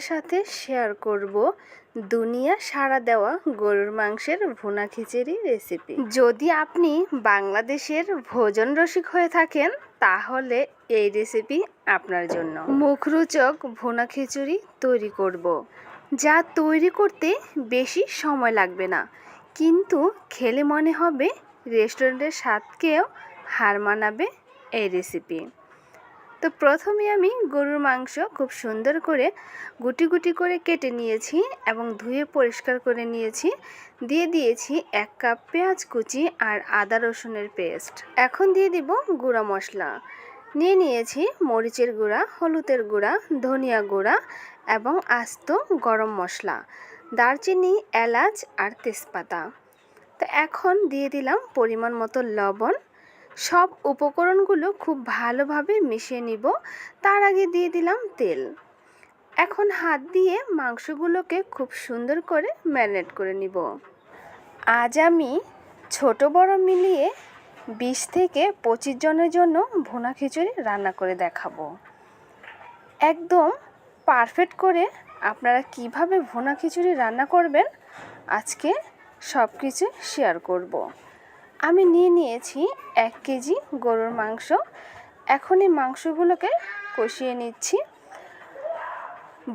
সাথে শেয়ার করব দুনিয়া সাড়া দেওয়া গরুর মাংসের ভুনা খিচুড়ি রেসিপি। যদি আপনি বাংলাদেশের ভোজন রসিক হয়ে থাকেন তাহলে এই রেসিপি আপনার জন্য। মুখরোচক ভুনা খিচুড়ি তৈরি করব, যা তৈরি করতে বেশি সময় লাগবে না, কিন্তু খেলে মনে হবে রেস্টুরেন্টের স্বাদকেও হার মানাবে এই রেসিপি। তো প্রথমে আমি গরুর মাংস খুব সুন্দর করে গুটি গুটি করে কেটে নিয়েছি এবং ধুয়ে পরিষ্কার করে নিয়েছি। দিয়ে দিয়েছি 1 কাপ পেঁয়াজ কুচি আর আদা রসুনের পেস্ট। এখন দিয়ে দিব গুঁড়া মশলা। নিয়ে নিয়েছি মরিচের গুঁড়া, হলুদের গুঁড়া, ধনিয়া গুঁড়া এবং আস্ত গরম মশলা, দারচিনি, এলাচ আর তেজপাতা। তো এখন দিয়ে দিলাম পরিমাণ মতো লবণ। সব উপকরণগুলো খুব ভালোভাবে মিশিয়ে নিব। তার আগে দিয়ে দিলাম তেল। এখন হাত দিয়ে মাংসগুলোকে খুব সুন্দর করে ম্যারিনেট করে নিব। আজ আমি ছোট বড় মিলিয়ে 20 থেকে 25 জনের জন্য ভুনা খিচুড়ি রান্না করে দেখাবো। একদম পারফেক্ট করে আপনারা কিভাবে ভুনা খিচুড়ি রান্না করবেন আজকে সব কিছু শেয়ার করব। আমি নিয়ে নিয়েছি 1 কেজি গরুর মাংস। এখন এই মাংসগুলোকে কষিয়ে নিচ্ছি।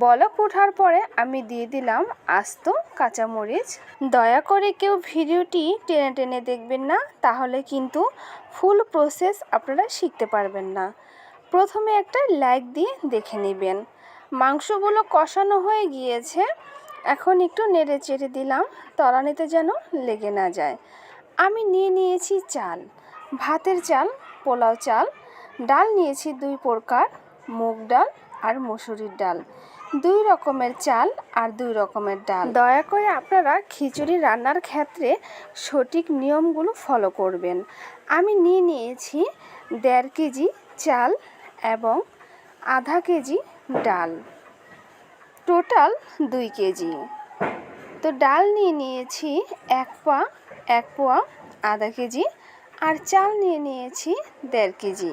বলক ওঠার পরে আমি দিয়ে দিলাম আস্ত কাঁচামরিচ। দয়া করে কেউ ভিডিওটি টেনে টেনে দেখবেন না, তাহলে কিন্তু ফুল প্রসেস আপনারা শিখতে পারবেন না। প্রথমে একটা লাইক দিয়ে দেখে নেবেন। মাংসগুলো কষানো হয়ে গিয়েছে। এখন একটু নেড়ে চেড়ে দিলাম তলানিতে যেন লেগে না যায়। আমি নিয়ে নিয়েছি চাল, ভাতের চাল, পোলাও চাল। ডাল নিয়েছি 2 প্রকার, মুগ ডাল আর মসুরির ডাল। 2 রকমের চাল আর 2 রকমের ডাল। দয়া করে আপনারা খিচুড়ি রান্নার ক্ষেত্রে সঠিক নিয়মগুলো ফলো করবেন। আমি নিয়ে নিয়েছি 1.5 কেজি চাল এবং আধা কেজি ডাল, টোটাল 2 কেজি। তো ডাল নিয়ে নিয়েছি 1 পোয়া আধা কেজি আর চাল নিয়ে নিয়েছি 1.5 কেজি।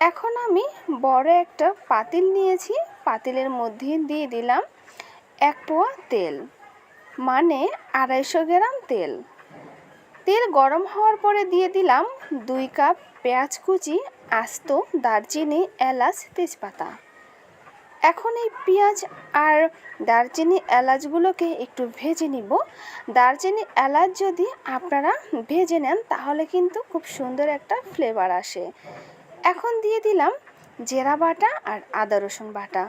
এখন আমি বড় একটা পাতিল নিয়েছি। পাতিলের মধ্যে দিয়ে দিলাম 1 পোয়া তেল, মানে 250 গ্রাম তেল। তেল গরম হওয়ার পরে দিয়ে দিলাম 2 কাপ পেঁয়াজ কুচি, আস্ত দারচিনি, এলাচ, তেজপাতা। এখন এই পেঁয়াজ আর দারচিনি এলাচগুলোকে একটু ভেজে নিব। দারচিনি এলাচ যদি আপনারা ভেজে নেন তাহলে কিন্তু খুব সুন্দর একটা ফ্লেভার আসে। এখন দিয়ে দিলাম জিরা বাটা আর আদা রসুন বাটা।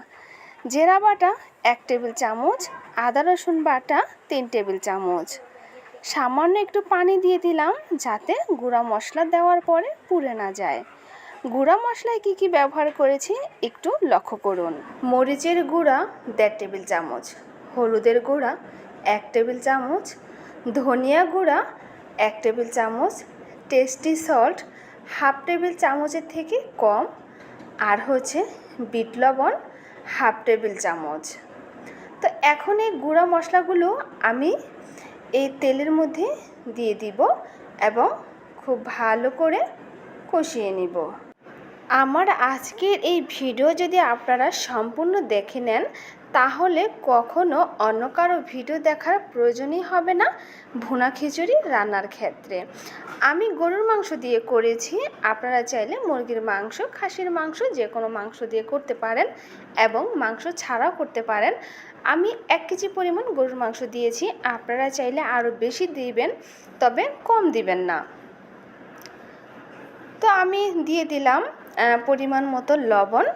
জিরা বাটা 1 টেবিল চামচ, আদা রসুন বাটা 3 টেবিল চামচ। সামান্য একটু পানি দিয়ে দিলাম যাতে গুঁড়া মশলা দেওয়ার পরে পুড়ে না যায়। গুঁড়া মশলায় কী কী ব্যবহার করেছি একটু লক্ষ্য করুন। মরিচের গুঁড়া 1.5 টেবিল চামচ, হলুদের গুঁড়া 1 টেবিল চামচ, ধনিয়া গুঁড়া 1 টেবিল চামচ, টেস্টি সল্ট 1/2 টেবিল চামচের থেকে কম, আর হচ্ছে বিট লবণ 1/2 টেবিল চামচ। তো এখন এই গুঁড়া মশলাগুলো আমি এই তেলের মধ্যে দিয়ে দিব এবং খুব ভালো করে কষিয়ে নিব। আমার আজকের এই ভিডিও যদি আপনারা সম্পূর্ণ দেখে নেন তাহলে কখনো অন্য কারো ভিডিও দেখার প্রয়োজনই হবে না ভুনা খিচুড়ি রান্নার ক্ষেত্রে। আমি গরুর মাংস দিয়ে করেছি, আপনারা চাইলে মুরগির মাংস, খাসির মাংস, যে কোনো মাংস দিয়ে করতে পারেন এবং মাংস ছাড়াও করতে পারেন। আমি 1 কেজি পরিমাণ গরুর মাংস দিয়েছি, আপনারা চাইলে আরও বেশি দিবেন, তবে কম দিবেন না। তো আমি দিয়ে দিলাম পরিমাণ মতো লবণ।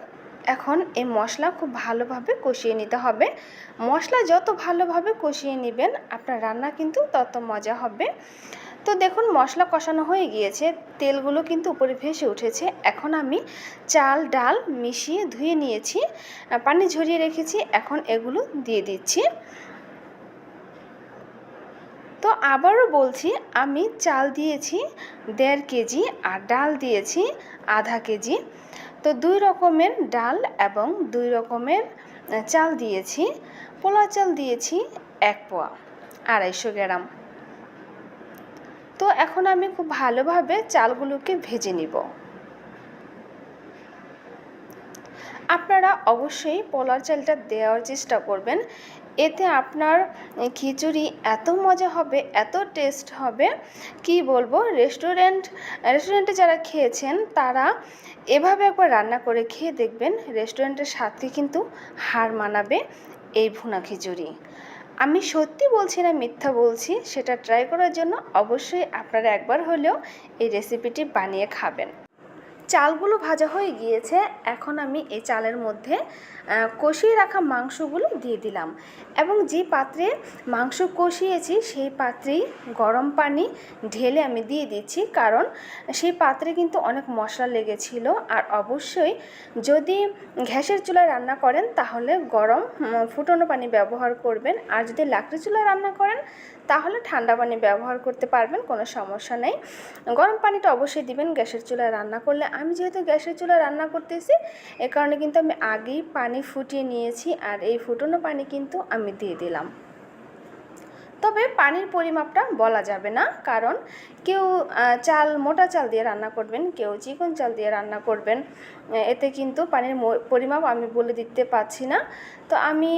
এখন এই মশলা খুব ভালোভাবে কষিয়ে নিতে হবে। মশলা যত ভালোভাবে কষিয়ে নেবেন আপনার রান্না কিন্তু তত মজা হবে। তো দেখুন মশলা কষানো হয়ে গিয়েছে, তেলগুলো কিন্তু উপরে ভেসে উঠেছে। এখন আমি চাল ডাল মিশিয়ে ধুয়ে নিয়েছি, পানি ঝরিয়ে রেখেছি, এখন এগুলো দিয়ে দিচ্ছি। তো আবারও বলছি, আমি চাল দিয়েছি 1.5 কেজি আর ডাল দিয়েছি আধা কেজি। তো 2 রকমের ডাল এবং 2 রকমের চাল দিয়েছি। পোলা চাল দিয়েছি 1 পোয়া 250 গ্রাম। তো এখন আমি খুব ভালোভাবে চালগুলোকে ভেজে নিব। আপনারা অবশ্যই পোলার চালটা দেওয়ার চেষ্টা করবেন, এতে আপনার খিচুড়ি এত মজা হবে, এত টেস্ট হবে, কি বলবো। রেস্টুরেন্টে যারা খেয়েছেন তারা এভাবে একবার রান্না করে খেয়ে দেখবেন, রেস্টুরেন্টের স্বাদকে কিন্তু হার মানাবে এই ভুনা খিচুড়ি। আমি সত্যি বলছি না, মিথ্যা বলছি। সেটা ট্রাই করার জন্য অবশ্যই আপনারা একবার হলেও এই রেসিপিটি বানিয়ে খাবেন। চালগুলো ভাজা হয়ে গিয়েছে, এখন আমি এই চালের মধ্যে কষিয়ে রাখা মাংসগুলো দিয়ে দিলাম এবং যে পাত্রে মাংস কষিয়েছি সেই পাত্রেই গরম পানি ঢেলে আমি দিয়ে দিচ্ছি, কারণ সেই পাত্রে কিন্তু অনেক মশলা লেগেছিল। আর অবশ্যই যদি গ্যাসের চুলায় রান্না করেন তাহলে গরম ফুটানো পানি ব্যবহার করবেন, আর যদি লাকড়ি চুলায় রান্না করেন তাহলে ঠান্ডা পানি ব্যবহার করতে পারবেন, কোনো সমস্যা নেই। গরম পানিটা অবশ্যই দিবেন গ্যাসের চুলায় রান্না করলে। আমি যেহেতু গ্যাসের চুলায় রান্না করতেছি এ কারণে কিন্তু আমি আগেই পানি ফুটিয়ে নিয়েছি, আর এই ফুটানো পানি কিন্তু আমি দিয়ে দিলাম। তবে পানির পরিমাপটা বলা যাবে না, কারণ কেউ মোটা চাল দিয়ে রান্না করবেন, কেউ চিকন চাল দিয়ে রান্না করবেন, এতে কিন্তু পানির পরিমাপ আমি বলে দিতে পারছি না। তো আমি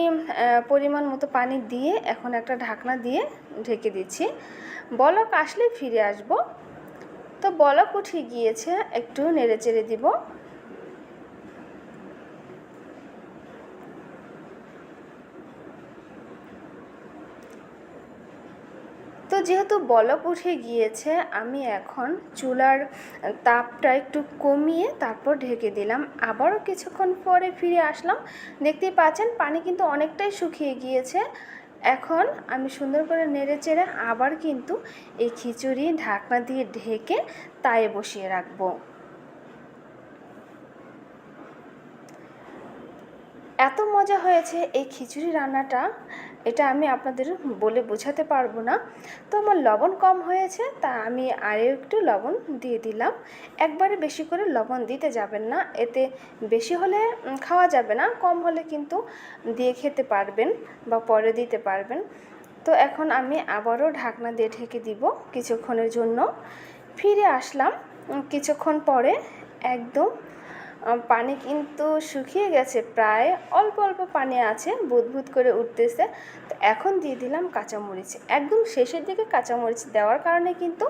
পরিমাণ মতো পানি দিয়ে এখন একটা ঢাকনা দিয়ে ঢেকে দিচ্ছি। বলক আসলে ফিরে আসব। তো বলক উঠে গিয়েছে, একটু নেড়ে চেড়ে দিব। তো যেহেতু বলক উঠে গিয়েছে, আমি এখন চুলার তাপটা একটু কমিয়ে তারপর ঢেকে দিলাম। আবারও কিছুক্ষণ পরে ফিরে আসলাম, দেখতেই পাচ্ছেন পানি কিন্তু অনেকটাই শুকিয়ে গিয়েছে। এখন আমি সুন্দর করে নেড়ে চেড়ে আবার কিন্তু এই খিচুড়ি ঢাকনা দিয়ে ঢেকে তায়ে বসিয়ে রাখবো। এত মজা হয়েছে এই খিচুড়ি রান্নাটা, এটা আমি আপনাদের বলে বোঝাতে পারবো না। তো আমার লবণ কম হয়েছে, তা আমি আরও একটু লবণ দিয়ে দিলাম। একবারে বেশি করে লবণ দিতে যাবেন না, এতে বেশি হলে খাওয়া যাবে না, কম হলে কিন্তু দিয়ে খেতে পারবেন বা পরে দিতে পারবেন। তো এখন আমি আবারও ঢাকনা দিয়ে ঢেকে দিব কিছুক্ষণের জন্য। ফিরে আসলাম কিছুক্ষণ পরে, একদম পানি কিন্তু শুকিয়ে গেছে, প্রায় অল্প অল্প পানি আছে, বুদবুদ করে উঠতেছে। তো এখন দিয়ে দিলাম কাঁচামরিচ, একদম শেষের দিকে কাঁচামরিচ দেওয়ার কারণে কিন্তু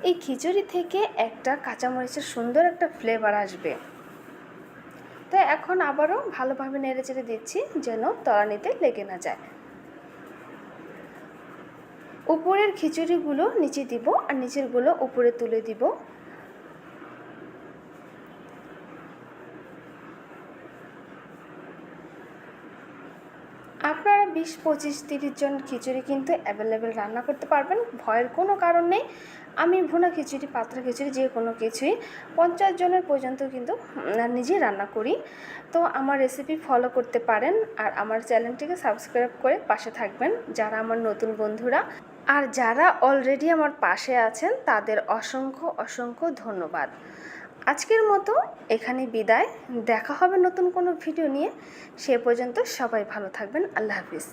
এই খিচুড়ি থেকে একটা কাঁচামরিচের সুন্দর একটা ফ্লেভার আসবে। তো এখন আবারও ভালোভাবে নেড়ে চেড়ে দিচ্ছি যেন তলানিতে লেগে না যায়। উপরের খিচুড়িগুলো নিচে দিব আর নিচেরগুলো উপরে তুলে দিব। আপনারা 20, 25, 30 জন খিচুড়ি কিন্তু অ্যাভেলেবেল রান্না করতে পারবেন, ভয়ের কোনো কারণ নেই। আমি ভুনা খিচুড়ি, পাতলা খিচুড়ি যে কোনো কিছুই 50 জনের পর্যন্ত কিন্তু নিজেই রান্না করি। তো আমার রেসিপি ফলো করতে পারেন, আর আমার চ্যানেলটিকে সাবস্ক্রাইব করে পাশে থাকবেন যারা আমার নতুন বন্ধুরা। আর যারা অলরেডি আমার পাশে আছেন তাদের অসংখ্য অসংখ্য ধন্যবাদ। আজকের মতো এখানে বিদায়, দেখা হবে নতুন কোনো ভিডিও নিয়ে। সে পর্যন্ত সবাই ভালো থাকবেন। আল্লাহ হাফিজ।